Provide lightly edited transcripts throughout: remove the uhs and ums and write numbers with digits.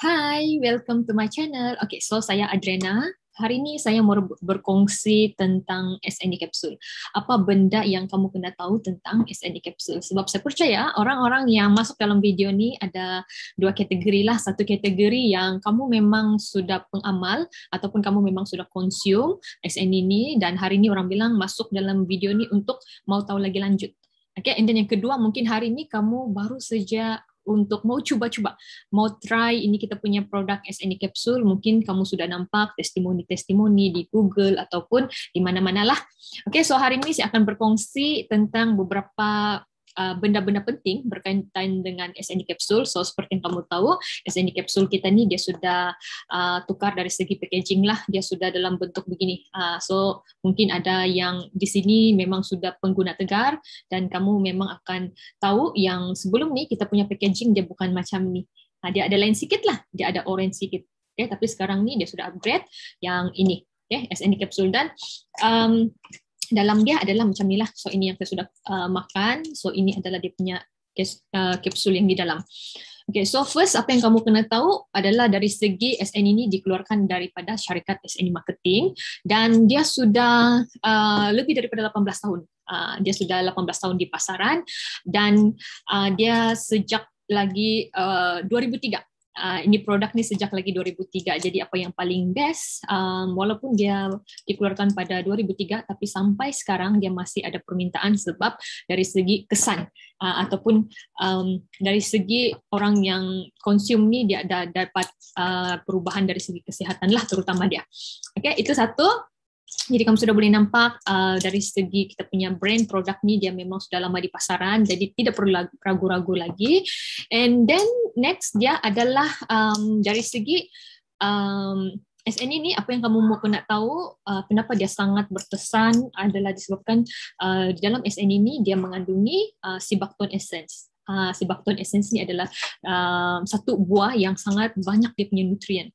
Hai, welcome to my channel. Okay, so saya Adrena. Hari ini saya mau berkongsi tentang SNE Capsule. Apa benda yang kamu kena tahu tentang SNE Capsule? Sebab saya percaya orang-orang yang masuk dalam video ni ada dua kategori lah. Satu kategori yang kamu memang sudah pengamal ataupun kamu memang sudah consume SNE ni dan hari ini orang bilang masuk dalam video ni untuk mau tahu lagi lanjut. Okay, and then yang kedua mungkin hari ini kamu baru saja untuk mau cuba-cuba, mau try ini kita punya produk SNE Capsule, mungkin kamu sudah nampak testimoni-testimoni di Google ataupun di mana-mana lah. Okay, so hari ini saya akan berkongsi tentang beberapa benda-benda penting berkaitan dengan SNE Capsule. So seperti yang kamu tahu, SNE Capsule kita ni dia sudah tukar dari segi packaging lah, dia sudah dalam bentuk begini. So mungkin ada yang di sini memang sudah pengguna tegar dan kamu memang akan tahu yang sebelum ni kita punya packaging dia bukan macam ni. Dia ada lain sikit lah, dia ada orange sikit. Okay, tapi sekarang ni dia sudah upgrade yang ini, okay, SNE Capsule dan dalam dia adalah macam ni lah. So ini yang saya sudah makan. So ini adalah dia punya kapsul yang di dalam. Okay, so first apa yang kamu kena tahu adalah dari segi SNE ini dikeluarkan daripada syarikat SNE Marketing dan dia sudah lebih daripada 18 tahun. Dia sudah 18 tahun di pasaran dan dia sejak lagi 2003. Ini produk ni sejak lagi 2003. Jadi apa yang paling best, walaupun dia dikeluarkan pada 2003, tapi sampai sekarang dia masih ada permintaan sebab dari segi kesan ataupun dari segi orang yang konsum ni dia ada dapat perubahan dari segi kesihatan lah terutama dia. Okay, itu satu. Jadi kamu sudah boleh nampak dari segi kita punya brand produk ni dia memang sudah lama di pasaran, jadi tidak perlu ragu-ragu lagi. And then next dia adalah dari segi SNE ni apa yang kamu mau kena tahu kenapa dia sangat berkesan adalah disebabkan di dalam SNE ni dia mengandungi Sibactone Essence. Sibactone Essence ni adalah satu buah yang sangat banyak dia punya nutrien.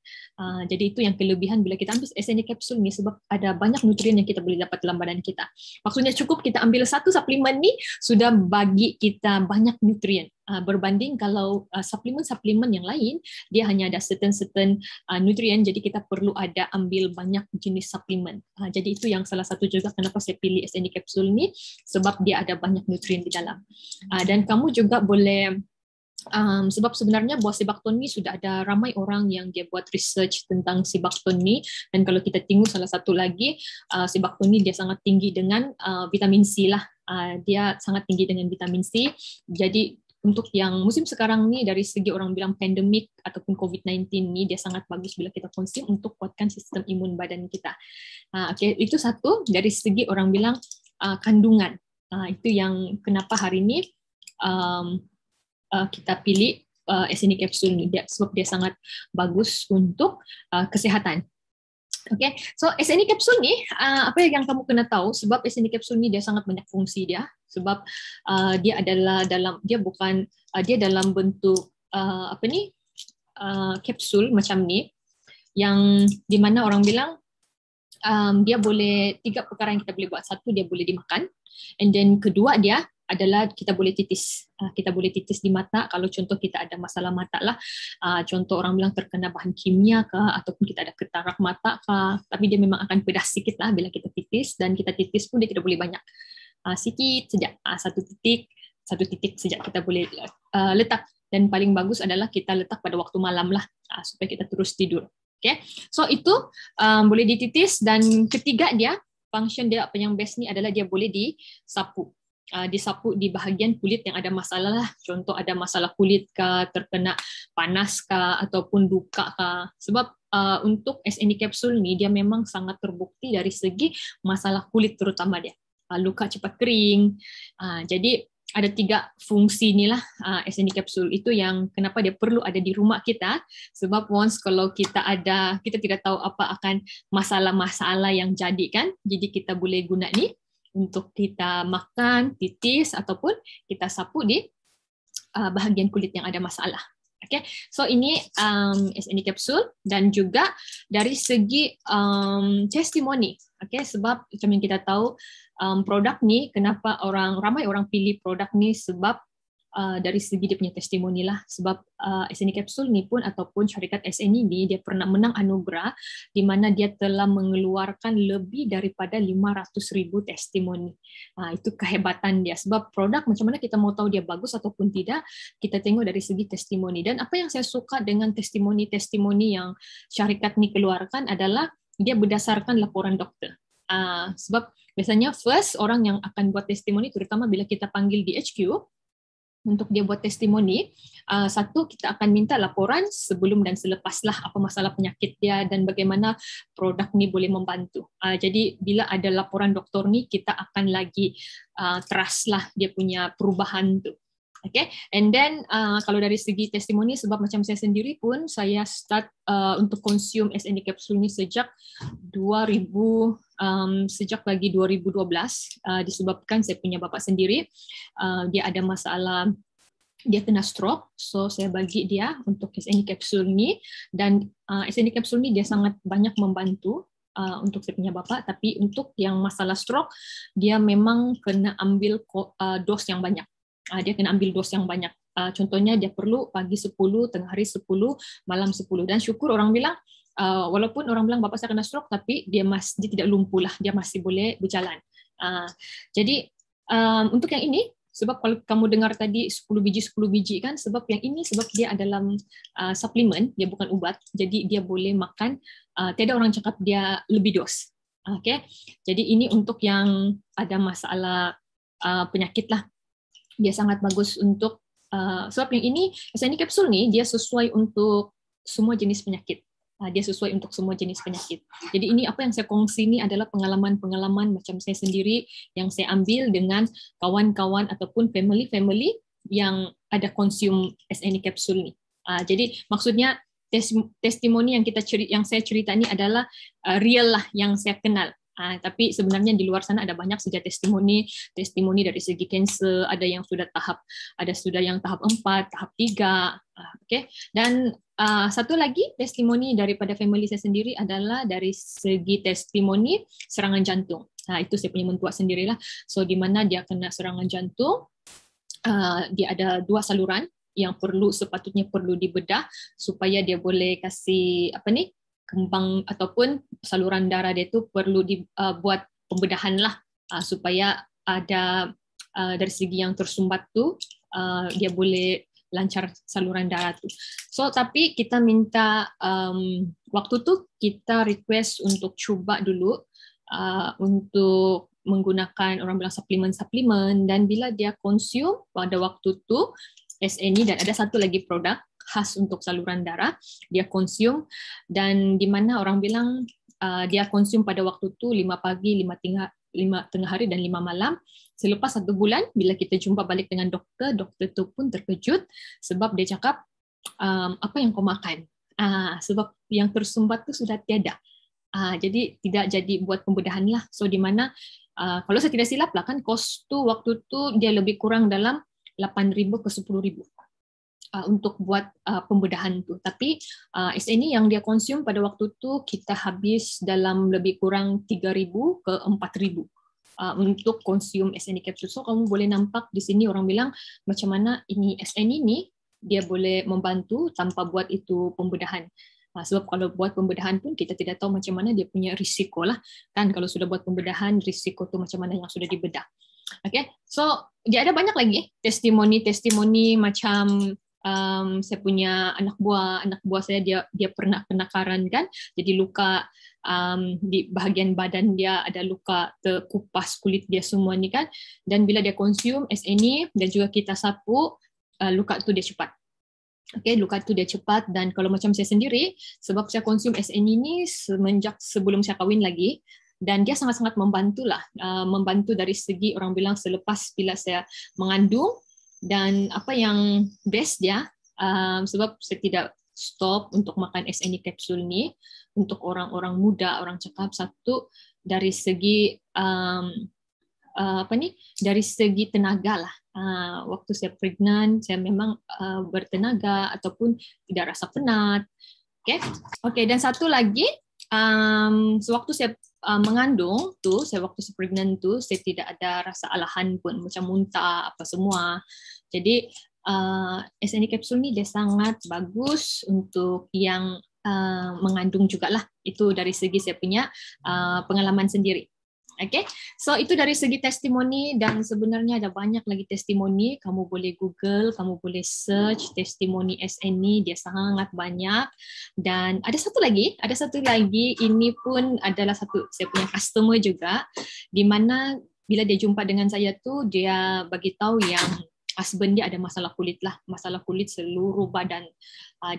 Jadi itu yang kelebihan bila kita ambil SNE Capsule ni sebab ada banyak nutrien yang kita boleh dapat dalam badan kita. Maksudnya cukup kita ambil satu suplemen ni sudah bagi kita banyak nutrien. Berbanding kalau suplemen-suplemen yang lain dia hanya ada certain nutrien, jadi kita perlu ada ambil banyak jenis suplemen. Jadi itu yang salah satu juga kenapa saya pilih SNE Capsule ni sebab dia ada banyak nutrien di dalam. Dan kamu juga boleh sebab sebenarnya buah Sibactone ni sudah ada ramai orang yang dia buat research tentang Sibactone ni dan kalau kita tengok salah satu lagi Sibactone ni dia sangat tinggi dengan vitamin C lah. Dia sangat tinggi dengan vitamin C. Jadi untuk yang musim sekarang ni dari segi orang bilang pandemik ataupun COVID-19 ni dia sangat bagus bila kita konsum untuk kuatkan sistem imun badan kita. Okay, itu satu dari segi orang bilang kandungan. Itu yang kenapa hari ni kita pilih SNE Capsule ni sebab dia sangat bagus untuk kesihatan. Okay, so SNE Capsule ni apa yang kamu kena tahu sebab SNE Capsule ni dia sangat banyak fungsi dia sebab dia adalah dia dalam bentuk kapsul macam ni yang di mana orang bilang dia boleh tiga perkara yang kita boleh buat. Satu dia boleh dimakan and then kedua dia adalah kita boleh titis. Kita boleh titis di mata kalau contoh kita ada masalah mata lah. Contoh orang bilang terkena bahan kimia ke ataupun kita ada katarak mata ke, tapi dia memang akan pedas sedikit lah bila kita titis dan kita titis pun dia tidak boleh banyak. Sikit saja, satu titik saja kita boleh letak dan paling bagus adalah kita letak pada waktu malam lah supaya kita terus tidur. Okay, so itu boleh dititis dan ketiga dia function dia apa yang best ni adalah dia boleh disapu. Disapu di bahagian kulit yang ada masalah lah. Contoh ada masalah kulit ke, terkena panas ke, ataupun duka ke. Sebab untuk SNE Capsule ni dia memang sangat terbukti dari segi masalah kulit terutama dia. Luka cepat kering. Jadi ada tiga fungsi ni lah SNE Capsule. Itu yang kenapa dia perlu ada di rumah kita. Sebab once kalau kita tidak tahu apa akan masalah-masalah yang jadi kan. Jadi kita boleh guna ni untuk kita makan, titis ataupun kita sapu di bahagian kulit yang ada masalah. Okay, so ini SNE Capsule dan juga dari segi testimoni. Okay, sebab macam yang kita tahu produk ni kenapa ramai orang pilih produk ni sebab dari segi dia punya testimoni lah, sebab SNE Capsule ni pun ataupun syarikat SNE ni dia pernah menang anugerah di mana dia telah mengeluarkan lebih daripada 500,000 testimoni. Itu kehebatan dia, sebab produk macam mana kita mau tahu dia bagus ataupun tidak, kita tengok dari segi testimoni. Dan apa yang saya suka dengan testimoni-testimoni yang syarikat ni keluarkan adalah dia berdasarkan laporan doktor. Sebab biasanya first orang yang akan buat testimoni, terutama bila kita panggil di HQ untuk dia buat testimoni, satu kita akan minta laporan sebelum dan selepas lah apa masalah penyakit dia dan bagaimana produk ni boleh membantu. Jadi bila ada laporan doktor ni, kita akan lagi trust lah dia punya perubahan tu. Okay, and then kalau dari segi testimoni, sebab macam saya sendiri pun saya start untuk consume SNE Capsule ni sejak 2000, sejak lagi 2012, disebabkan saya punya bapa sendiri dia ada masalah, dia kena stroke, so saya bagi dia untuk SNE Capsule ni. Dan SNE Capsule ni dia sangat banyak membantu untuk saya punya bapa, tapi untuk yang masalah stroke dia memang kena ambil dos yang banyak. Dia kena ambil dos yang banyak. Contohnya dia perlu pagi 10, tengah hari 10, malam 10. Dan syukur orang bilang, walaupun orang bilang bapa saya kena stroke, tapi dia tidak lumpuh lah, dia masih boleh berjalan. Jadi untuk yang ini, sebab kalau kamu dengar tadi 10 biji kan, sebab yang ini sebab dia dalam suplemen, dia bukan ubat, jadi dia boleh makan, tiada orang cakap dia lebih dos. Okay? Jadi ini untuk yang ada masalah penyakit lah. Dia sangat bagus untuk sebab yang ini SNE Capsule ni dia sesuai untuk semua jenis penyakit. Dia sesuai untuk semua jenis penyakit. Jadi ini apa yang saya kongsi ni adalah pengalaman-pengalaman macam saya sendiri yang saya ambil dengan kawan-kawan ataupun family-family yang ada consume SNE Capsule ni. Jadi maksudnya testimoni yang saya cerita ni adalah real lah yang saya kenal. Tapi sebenarnya di luar sana ada banyak saja testimoni dari segi kanser, ada yang sudah yang tahap 4, tahap 3. Okay. Dan satu lagi testimoni daripada family saya sendiri adalah dari segi testimoni serangan jantung. Itu saya punya mentua sendirilah. So di mana dia kena serangan jantung, dia ada 2 saluran yang sepatutnya perlu dibedah supaya dia boleh kasih kembang ataupun saluran darah dia tu perlu dibuat pembedahan lah, supaya ada dari segi yang tersumbat tu dia boleh lancar saluran darah tu. So tapi kita minta waktu tu kita request untuk cuba dulu untuk menggunakan orang bilang suplemen, dan bila dia consume pada waktu tu SNE, dan ada satu lagi produk khas untuk saluran darah dia consume, dan di mana orang bilang dia consume pada waktu tu 5 pagi, 5 tengah hari dan 5 malam. Selepas 1 bulan bila kita jumpa balik dengan doktor tu pun terkejut sebab dia cakap apa yang kau makan, sebab yang tersumbat tu sudah tiada. Jadi tidak jadi buat pembedahan lah. So di mana kalau saya tidak silap lah kan, kos tu waktu tu dia lebih kurang dalam 8,000 ke 10,000 untuk buat pembedahan tu. Tapi SNE yang dia consume pada waktu tu kita habis dalam lebih kurang 3,000 ke 4,000 untuk consume SNE Capsule. So kamu boleh nampak di sini orang bilang macam mana ini SNE ni dia boleh membantu tanpa buat itu pembedahan. Sebab kalau buat pembedahan pun kita tidak tahu macam mana dia punya risiko lah kan. Kalau sudah buat pembedahan, risiko tu macam mana yang sudah dibedah. Okay, so dia ada banyak lagi testimoni macam saya punya anak buah saya, dia pernah kena karan kan, jadi luka di bahagian badan dia ada luka, terkupas kulit dia semua ni kan, dan bila dia consume SNE dan juga kita sapu, luka tu dia cepat. Okay, luka tu dia cepat. Dan kalau macam saya sendiri, sebab saya consume SNE ni semenjak sebelum saya kahwin lagi, dan dia sangat-sangat membantu dari segi orang bilang selepas bila saya mengandung. Dan apa yang best dia, sebab saya tidak stop untuk makan SNE Capsule ni untuk orang-orang muda, orang cakap satu dari segi dari segi tenaga lah. Waktu saya pregnant, saya memang bertenaga ataupun tidak rasa penat. Okay, dan satu lagi, sewaktu saya mengandung tu, saya waktu pregnant tu, saya tidak ada rasa alahan pun, macam muntah apa semua. Jadi SNE kapsul ni dia sangat bagus untuk yang mengandung jugalah. Itu dari segi saya punya pengalaman sendiri. Okay, so itu dari segi testimoni, dan sebenarnya ada banyak lagi testimoni. Kamu boleh Google, kamu boleh search testimoni SNE, dia sangat banyak. Dan ada satu lagi, ini pun adalah satu saya punya customer juga, di mana bila dia jumpa dengan saya tu, dia bagi tahu yang husband dia ada masalah kulit seluruh badan.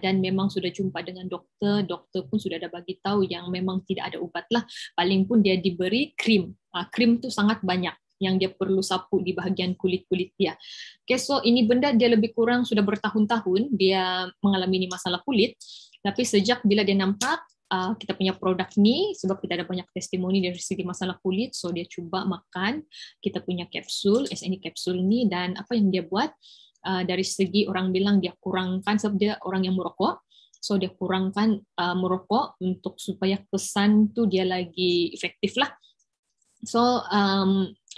Dan memang sudah jumpa dengan doktor pun sudah ada bagi tahu yang memang tidak ada ubat lah. Paling pun dia diberi krim. Krim tu sangat banyak yang dia perlu sapu di bahagian kulit-kulit dia. Okay, so ini benda dia lebih kurang sudah bertahun-tahun dia mengalami ini masalah kulit. Tapi sejak bila dia nampak kita punya produk ni, sebab kita ada banyak testimoni dari segi masalah kulit, so dia cuba makan kita punya kapsul, SNE kapsul ni, dan apa yang dia buat, dari segi orang bilang dia kurangkan, sebab dia orang yang merokok, so dia kurangkan merokok untuk supaya kesan tu dia lagi efektif lah. So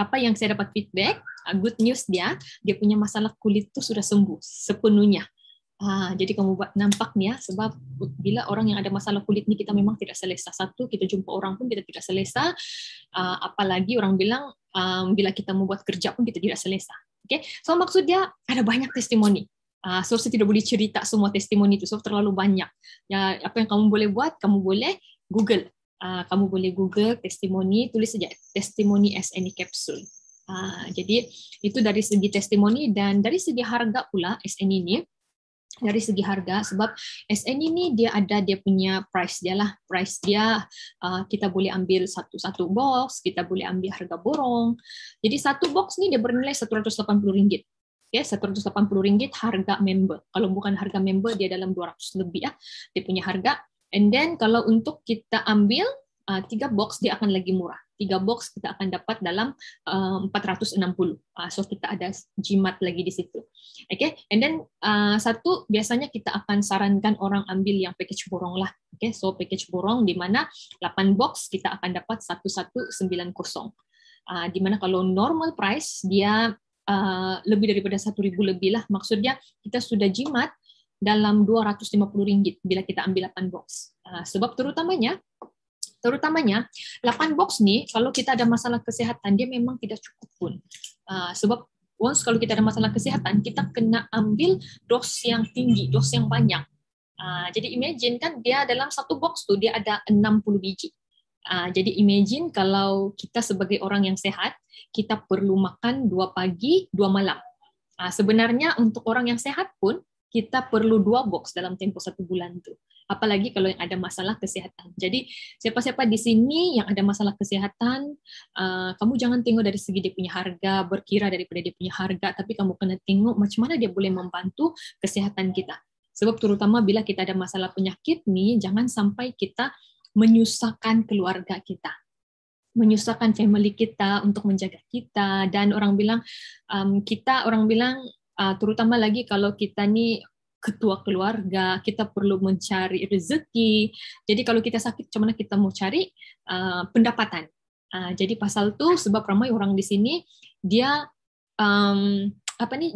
apa yang saya dapat feedback, good news dia punya masalah kulit tu sudah sembuh sepenuhnya. Jadi kamu nampak nih ya, sebab bila orang yang ada masalah kulit ni kita memang tidak selesa. Satu, kita jumpa orang pun kita tidak selesa, apalagi orang bilang bila kita membuat kerja pun kita tidak selesa. Okay? So maksud dia ada banyak testimoni. So saya tidak boleh cerita semua testimoni itu, so terlalu banyak. Ya, apa yang kamu boleh buat, kamu boleh Google. Kamu boleh Google testimoni, tulis saja testimoni SNE kapsul. Jadi itu dari segi testimoni, dan dari segi harga pula SNE ini. Dari segi harga, sebab SNE ini dia ada dia punya price dia lah. Price dia kita boleh ambil satu box, kita boleh ambil harga borong. Jadi satu box ni dia bernilai RM180. Okay, RM180 harga member. Kalau bukan harga member dia dalam 200 lebih ya. Dia punya harga. And then kalau untuk kita ambil 3 box dia akan lagi murah. 3 box kita akan dapat dalam 460. So kita ada jimat lagi di situ. Okay, and then satu biasanya kita akan sarankan orang ambil yang package borong lah. Okay, so package borong di mana 8 box kita akan dapat 1190. Di mana kalau normal price dia lebih daripada 1.000 lebih lah. Maksudnya kita sudah jimat dalam RM250 bila kita ambil 8 box. Sebab terutamanya 8 box nih kalau kita ada masalah kesehatan dia memang tidak cukup pun. Sebab once kalau kita ada masalah kesehatan kita kena ambil dos yang tinggi, dos yang banyak. Jadi imagine kan dia dalam satu box tu dia ada 60 biji. Jadi imagine kalau kita sebagai orang yang sehat kita perlu makan 2 pagi 2 malam. Sebenarnya untuk orang yang sehat pun kita perlu 2 box dalam tempoh 1 bulan tu. Apalagi kalau yang ada masalah kesehatan. Jadi siapa-siapa di sini yang ada masalah kesehatan, kamu jangan tengok dari segi dia punya harga, berkira daripada dia punya harga, tapi kamu kena tengok macam mana dia boleh membantu kesehatan kita. Sebab terutama bila kita ada masalah penyakit ni, jangan sampai kita menyusahkan keluarga kita, menyusahkan family kita untuk menjaga kita. Dan orang bilang terutama lagi kalau kita ni ketua keluarga, kita perlu mencari rezeki. Jadi kalau kita sakit, macam mana kita mau cari pendapatan? Jadi pasal tu sebab ramai orang di sini dia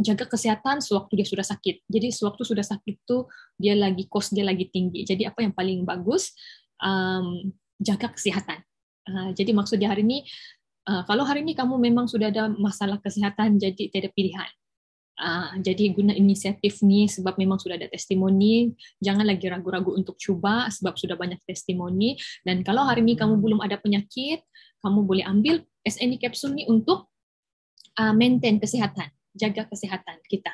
jaga kesehatan sewaktu dia sudah sakit. Jadi sewaktu sudah sakit tu dia lagi kos dia lagi tinggi. Jadi apa yang paling bagus jaga kesehatan. Jadi maksud dia hari ini kalau hari ini kamu memang sudah ada masalah kesehatan, jadi tidak ada pilihan. Jadi guna inisiatif ni sebab memang sudah ada testimoni, jangan lagi ragu-ragu untuk cuba sebab sudah banyak testimoni. Dan kalau hari ini kamu belum ada penyakit, kamu boleh ambil SNE kapsul ni untuk maintain kesehatan, jaga kesehatan kita.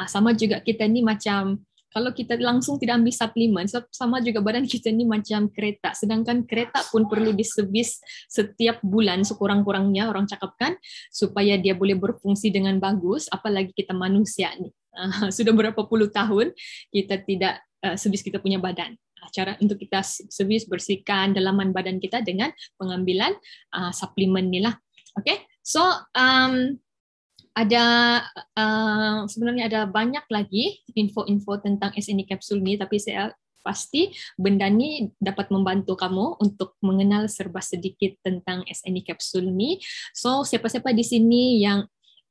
Sama juga kita ni macam kalau kita langsung tidak ambil suplemen, sama juga badan kita ni macam kereta. Sedangkan kereta pun perlu diservis setiap bulan sekurang-kurangnya, orang cakapkan, supaya dia boleh berfungsi dengan bagus. Apalagi kita manusia ni. Sudah berapa puluh tahun kita tidak servis kita punya badan. Cara untuk kita servis, bersihkan dalaman badan kita dengan pengambilan suplemen ni lah. Okay, so sebenarnya ada banyak lagi info-info tentang SNE kapsul ni, tapi saya pasti benda ni dapat membantu kamu untuk mengenal serba sedikit tentang SNE Capsule ni. So, siapa-siapa di sini yang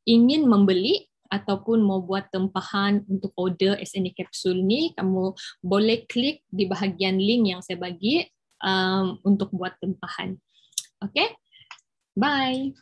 ingin membeli ataupun mau buat tempahan untuk order SNE Capsule ni, kamu boleh klik di bahagian link yang saya bagi untuk buat tempahan. Okay? Bye!